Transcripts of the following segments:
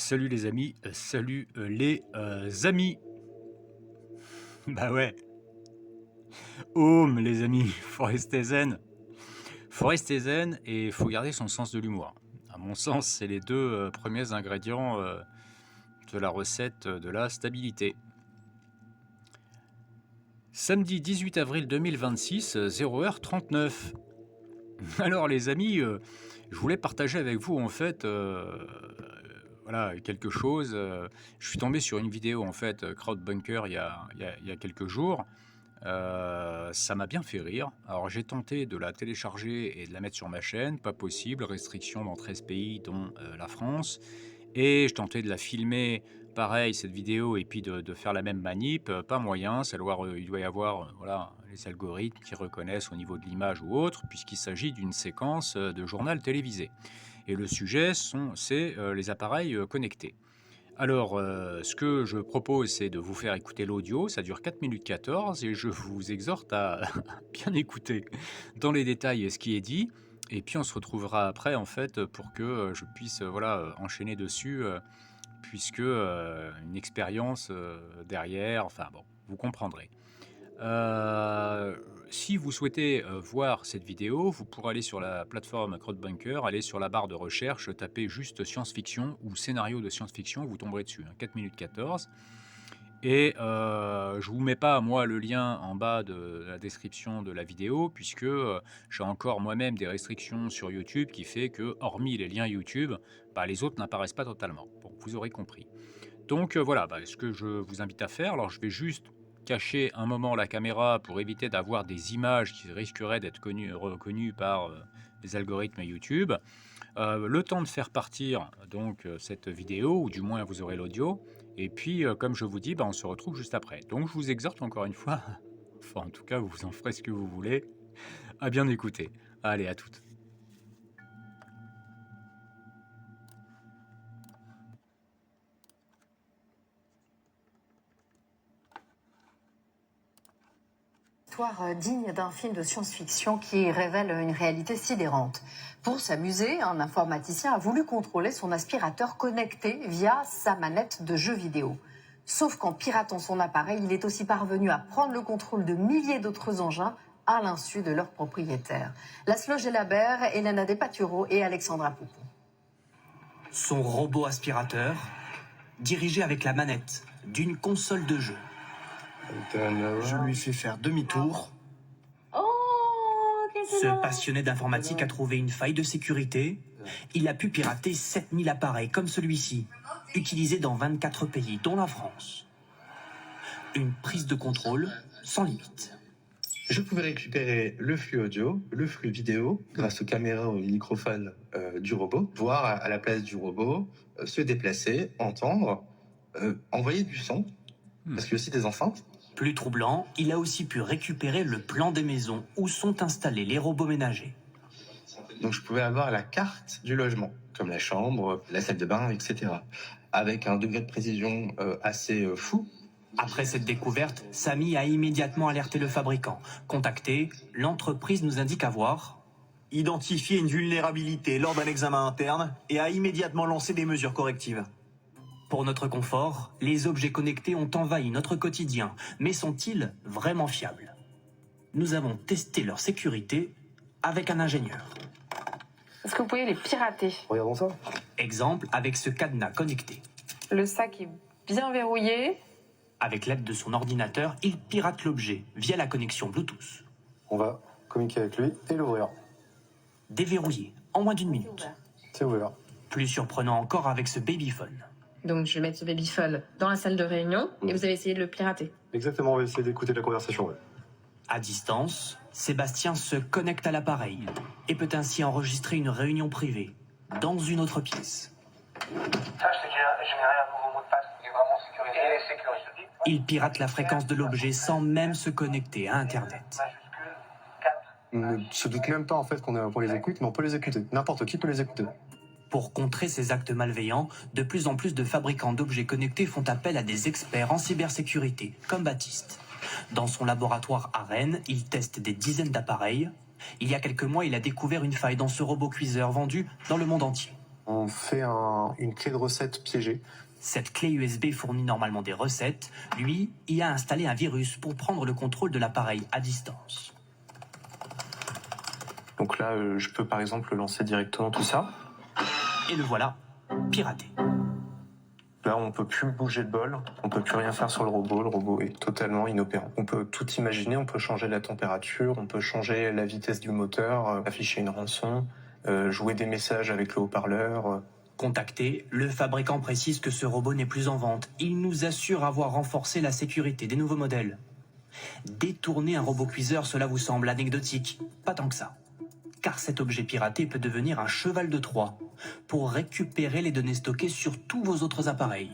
Salut les amis, salut les amis. Bah ouais, home les amis, faut rester zen. Faut rester zen et faut garder son sens de l'humour. À mon sens, c'est les deux premiers ingrédients de la recette de la stabilité. Samedi 18 avril 2026, 0h39. Alors les amis, je voulais partager avec vous en fait voilà, quelque chose. Je suis tombé sur une vidéo en fait, Crowdbunker, il y a quelques jours. Ça m'a bien fait rire. Alors j'ai tenté de la télécharger et de la mettre sur ma chaîne, pas possible, restriction dans 13 pays dont la France. Et je tentais de la filmer, pareil, cette vidéo, et puis de faire la même manip, pas moyen, il doit y avoir voilà, les algorithmes qui reconnaissent au niveau de l'image ou autre, puisqu'il s'agit d'une séquence de journal télévisé. Et le sujet, c'est les appareils connectés. Alors, ce que je propose, c'est de vous faire écouter l'audio, ça dure 4 minutes 14, et je vous exhorte à bien écouter dans les détails ce qui est dit, et puis on se retrouvera après, en fait, pour que je puisse voilà, enchaîner dessus, puisque une expérience derrière, enfin bon, vous comprendrez. Si vous souhaitez voir cette vidéo, vous pourrez aller sur la plateforme Crowdbunker, aller sur la barre de recherche, taper juste science-fiction ou scénario de science-fiction, vous tomberez dessus, 4 minutes 14. Et je vous mets pas, moi, le lien en bas de la description de la vidéo, puisque j'ai encore moi-même des restrictions sur YouTube qui fait que, hormis les liens YouTube, bah, les autres n'apparaissent pas totalement. Bon, vous aurez compris. Donc voilà, bah, ce que je vous invite à faire, alors je vais juste cacher un moment la caméra pour éviter d'avoir des images qui risqueraient d'être reconnues par les algorithmes YouTube. Le temps de faire partir donc cette vidéo, ou du moins vous aurez l'audio, et puis comme je vous dis, bah, on se retrouve juste après. Donc je vous exhorte encore une fois, enfin en tout cas vous en ferez ce que vous voulez, à bien écouter. Allez, à toutes. Histoire digne d'un film de science-fiction qui révèle une réalité sidérante. Pour s'amuser, un informaticien a voulu contrôler son aspirateur connecté via sa manette de jeu vidéo. Sauf qu'en piratant son appareil, il est aussi parvenu à prendre le contrôle de milliers d'autres engins à l'insu de leurs propriétaires. Laszlo Gelabert, Elena Depaturo et Alexandra Poupon. Son robot aspirateur, dirigé avec la manette d'une console de jeu. Je lui fais faire demi-tour. Ce passionné d'informatique a trouvé une faille de sécurité. Il a pu pirater 7000 appareils comme celui-ci, utilisés dans 24 pays, dont la France. Une prise de contrôle sans limite. Je pouvais récupérer le flux audio, le flux vidéo, grâce aux caméras ou aux microphones du robot, voir à la place du robot, se déplacer, entendre, envoyer du son, parce qu'il y a aussi des enceintes. Plus troublant, il a aussi pu récupérer le plan des maisons où sont installés les robots ménagers. Donc je pouvais avoir la carte du logement, comme la chambre, la salle de bain, etc. Avec un degré de précision assez fou. Après cette découverte, Samy a immédiatement alerté le fabricant. Contacté, l'entreprise nous indique avoir identifié une vulnérabilité lors d'un examen interne et a immédiatement lancé des mesures correctives. Pour notre confort, les objets connectés ont envahi notre quotidien, mais sont-ils vraiment fiables? Nous avons testé leur sécurité avec un ingénieur. Est-ce que vous pouvez les pirater? Regardons ça. Exemple avec ce cadenas connecté. Le sac est bien verrouillé. Avec l'aide de son ordinateur, il pirate l'objet via la connexion Bluetooth. On va communiquer avec lui et l'ouvrir. Déverrouillé en moins d'une minute. C'est ouvert. Plus surprenant encore avec ce babyphone. Donc je vais mettre ce babyphone dans la salle de réunion et vous avez essayé de le pirater. Exactement, on va essayer d'écouter la conversation. Ouais. À distance, Sébastien se connecte à l'appareil et peut ainsi enregistrer une réunion privée dans une autre pièce. Sache que j'ai généré un nouveau mot de passe qui est vraiment sécurisé. Et sécurisé. Il pirate la fréquence de l'objet sans même se connecter à Internet. On ne se doute même pas en fait qu'on les écoute, mais on peut les écouter. N'importe qui peut les écouter. Pour contrer ces actes malveillants, de plus en plus de fabricants d'objets connectés font appel à des experts en cybersécurité, comme Baptiste. Dans son laboratoire à Rennes, il teste des dizaines d'appareils. Il y a quelques mois, il a découvert une faille dans ce robot cuiseur vendu dans le monde entier. On fait une clé de recette piégée. Cette clé USB fournit normalement des recettes. Lui y a installé un virus pour prendre le contrôle de l'appareil à distance. Donc là, je peux par exemple lancer directement tout ça. Et le voilà, piraté. Là, on peut plus bouger de bol, on peut plus rien faire sur le robot est totalement inopérant. On peut tout imaginer, on peut changer la température, on peut changer la vitesse du moteur, afficher une rançon, jouer des messages avec le haut-parleur. Contacté, le fabricant précise que ce robot n'est plus en vente. Il nous assure avoir renforcé la sécurité des nouveaux modèles. Détourner un robot cuiseur, cela vous semble anecdotique? Pas tant que ça. Car cet objet piraté peut devenir un cheval de Troie pour récupérer les données stockées sur tous vos autres appareils,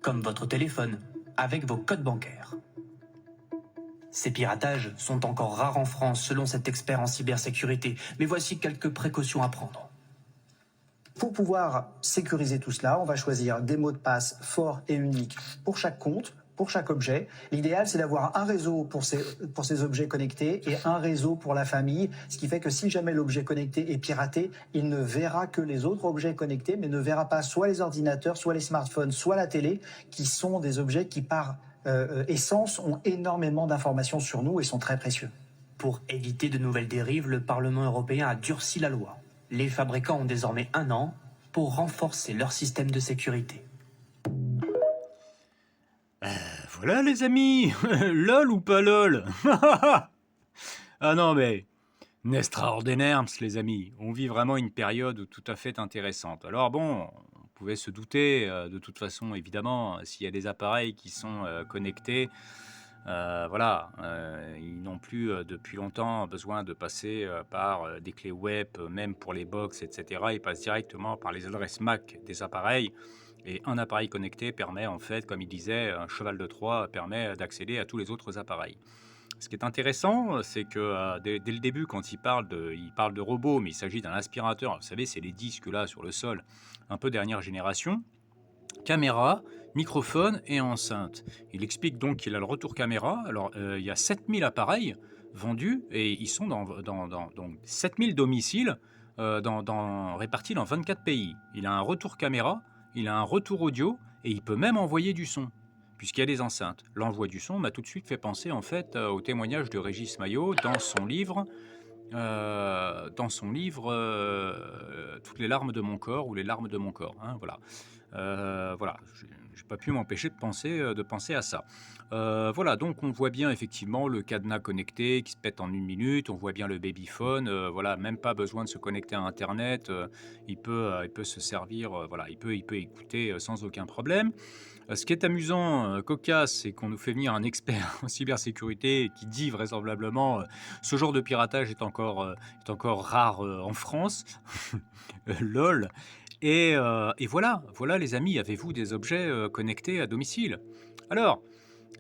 comme votre téléphone, avec vos codes bancaires. Ces piratages sont encore rares en France selon cet expert en cybersécurité, mais voici quelques précautions à prendre. Pour pouvoir sécuriser tout cela, on va choisir des mots de passe forts et uniques pour chaque compte, pour chaque objet. L'idéal, c'est d'avoir un réseau pour ces objets connectés et un réseau pour la famille, ce qui fait que si jamais l'objet connecté est piraté, il ne verra que les autres objets connectés, mais ne verra pas soit les ordinateurs, soit les smartphones, soit la télé, qui sont des objets qui, par essence, ont énormément d'informations sur nous et sont très précieux. Pour éviter de nouvelles dérives, le Parlement européen a durci la loi. Les fabricants ont désormais 1 an pour renforcer leur système de sécurité. Voilà les amis, lol ou pas lol. Ah non mais, extraordinaire les amis, on vit vraiment une période tout à fait intéressante. Alors bon, on pouvait se douter de toute façon évidemment, s'il y a des appareils qui sont connectés, voilà, ils n'ont plus depuis longtemps besoin de passer par des clés web, même pour les box, etc. Ils passent directement par les adresses MAC des appareils. Et un appareil connecté permet en fait, comme il disait, un cheval de Troie permet d'accéder à tous les autres appareils. Ce qui est intéressant, c'est que dès le début, quand il parle de robots, mais il s'agit d'un aspirateur. Vous savez, c'est les disques là sur le sol, un peu dernière génération. Caméra, microphone et enceinte. Il explique donc qu'il a le retour caméra. Alors, il y a 7000 appareils vendus et ils sont dans 7000 domiciles répartis dans 24 pays. Il a un retour caméra. Il a un retour audio et il peut même envoyer du son, puisqu'il y a des enceintes. L'envoi du son m'a tout de suite fait penser en fait au témoignage de Régis Maillot dans son livre Toutes les larmes de mon corps ou les larmes de mon corps. Hein, voilà. Voilà, j'ai pas pu m'empêcher de penser à ça. Voilà, donc on voit bien effectivement le cadenas connecté qui se pète en 1 minute, on voit bien le babyphone, voilà, même pas besoin de se connecter à Internet, il peut se servir, voilà, il peut écouter sans aucun problème. Ce qui est amusant, cocasse, c'est qu'on nous fait venir un expert en cybersécurité qui dit vraisemblablement ce genre de piratage est encore rare en France. Lol. Et voilà les amis, avez-vous des objets connectés à domicile? Alors,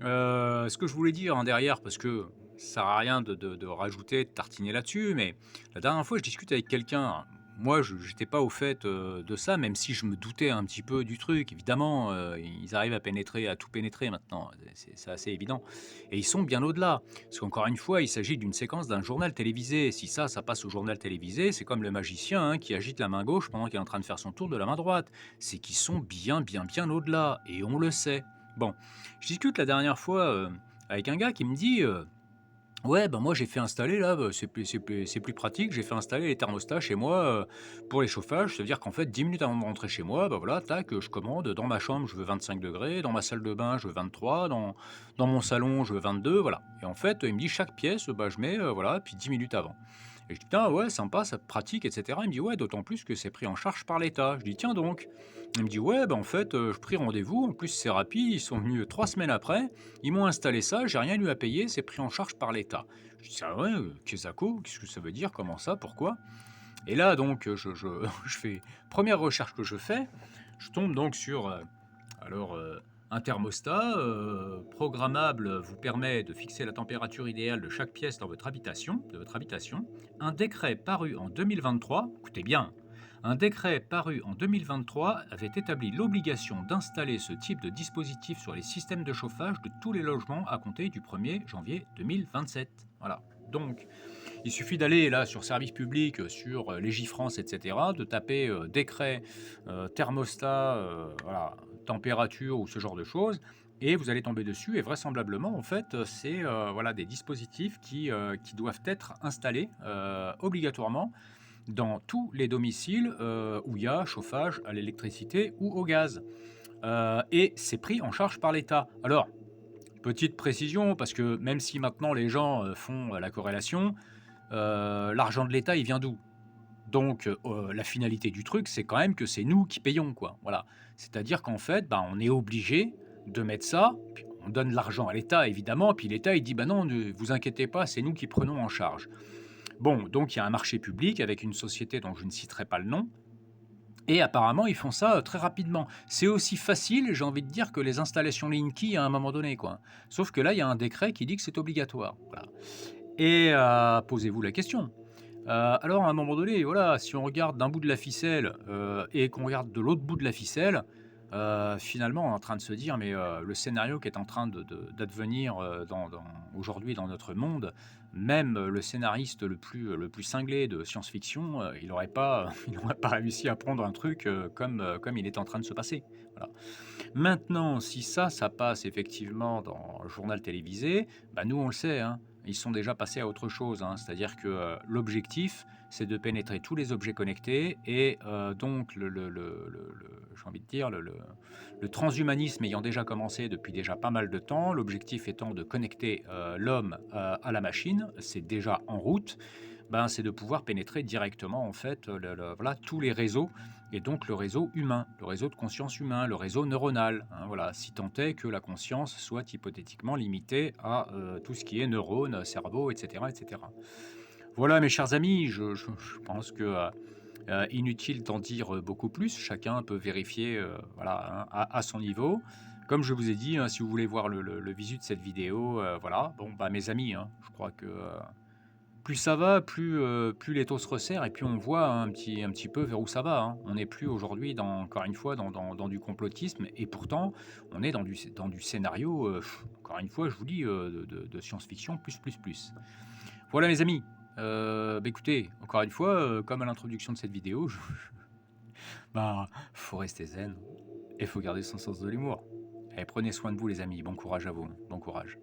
ce que je voulais dire derrière, parce que ça sert à rien de rajouter, de tartiner là-dessus, mais la dernière fois je discute avec quelqu'un, moi je n'étais pas au fait de ça, même si je me doutais un petit peu du truc, évidemment, ils arrivent à tout pénétrer maintenant, c'est assez évident, et ils sont bien au-delà, parce qu'encore une fois, il s'agit d'une séquence d'un journal télévisé, si ça passe au journal télévisé, c'est comme le magicien hein, qui agite la main gauche pendant qu'il est en train de faire son tour de la main droite, c'est qu'ils sont bien au-delà, et on le sait. Bon, je discute la dernière fois avec un gars qui me dit ouais, ben moi j'ai fait installer là, c'est plus pratique, j'ai fait installer les thermostats chez moi pour les chauffages, ça veut dire qu'en fait 10 minutes avant de rentrer chez moi, bah voilà, tac, je commande, dans ma chambre je veux 25 degrés, dans ma salle de bain je veux 23, dans mon salon je veux 22, voilà. Et en fait, il me dit chaque pièce, bah je mets, voilà, puis 10 minutes avant. Et je dis, putain, ouais, sympa, ça pratique, etc. Il me dit, ouais, d'autant plus que c'est pris en charge par l'État. Je dis, tiens donc. Il me dit, ouais, en fait, je pris rendez-vous, en plus c'est rapide, ils sont venus 3 semaines après, ils m'ont installé ça, j'ai rien eu à payer, c'est pris en charge par l'État. Je dis, ah ouais, qu'est-ce que ça veut dire, comment ça, pourquoi? Et là, donc, je fais, première recherche que je fais, je tombe donc sur, un thermostat programmable vous permet de fixer la température idéale de chaque pièce de votre habitation. Un décret paru en 2023, écoutez bien, un décret paru en 2023 avait établi l'obligation d'installer ce type de dispositif sur les systèmes de chauffage de tous les logements à compter du 1er janvier 2027. Voilà. Donc, Il suffit d'aller là sur service public, sur Légifrance, etc., de taper décret, thermostat, voilà, température ou ce genre de choses, et vous allez tomber dessus. Et vraisemblablement, en fait, c'est voilà, des dispositifs qui doivent être installés obligatoirement dans tous les domiciles où il y a chauffage à l'électricité ou au gaz. Et c'est pris en charge par l'État. Alors, petite précision, parce que même si maintenant les gens font la corrélation, l'argent de l'État, il vient d'où? Donc, la finalité du truc, c'est quand même que c'est nous qui payons, quoi. Voilà. C'est-à-dire qu'en fait, ben, on est obligé de mettre ça, puis on donne l'argent à l'État, évidemment, puis l'État, il dit, bah non, ne vous inquiétez pas, c'est nous qui prenons en charge. Bon, donc il y a un marché public avec une société dont je ne citerai pas le nom, et apparemment, ils font ça très rapidement. C'est aussi facile, j'ai envie de dire, que les installations Linky à un moment donné, quoi. Sauf que là, il y a un décret qui dit que c'est obligatoire. Voilà. Et posez-vous la question. Alors, à un moment donné, voilà, si on regarde d'un bout de la ficelle et qu'on regarde de l'autre bout de la ficelle, finalement, on est en train de se dire, mais le scénario qui est en train d'advenir aujourd'hui dans notre monde, même le scénariste le plus cinglé de science-fiction, il n'aurait pas, il aurait pas réussi à prendre un truc comme il est en train de se passer. Voilà. Maintenant, si ça passe effectivement dans le journal télévisé, bah nous on le sait, hein, ils sont déjà passés à autre chose, hein. C'est-à-dire que l'objectif, c'est de pénétrer tous les objets connectés et donc j'ai envie de dire le transhumanisme ayant déjà commencé depuis déjà pas mal de temps, l'objectif étant de connecter l'homme à la machine, c'est déjà en route. Ben, c'est de pouvoir pénétrer directement en fait voilà, tous les réseaux et donc le réseau humain, le réseau de conscience humain, le réseau neuronal, hein, voilà, si tant est que la conscience soit hypothétiquement limitée à tout ce qui est neurones, cerveau, etc., etc. Voilà mes chers amis, je pense que inutile d'en dire beaucoup plus, chacun peut vérifier voilà, hein, à son niveau. Comme je vous ai dit, hein, si vous voulez voir le visu de cette vidéo, voilà, bon bah mes amis, hein, je crois que plus ça va, plus les taux se resserrent et puis on voit un petit peu vers où ça va, hein. On n'est plus aujourd'hui, encore une fois, dans du complotisme et pourtant, on est dans du scénario, encore une fois, je vous dis, de science-fiction plus. Voilà mes amis, bah, écoutez, encore une fois, comme à l'introduction de cette vidéo, bah, faut rester zen et faut garder son sens de l'humour. Allez, prenez soin de vous les amis, bon courage à vous, bon courage.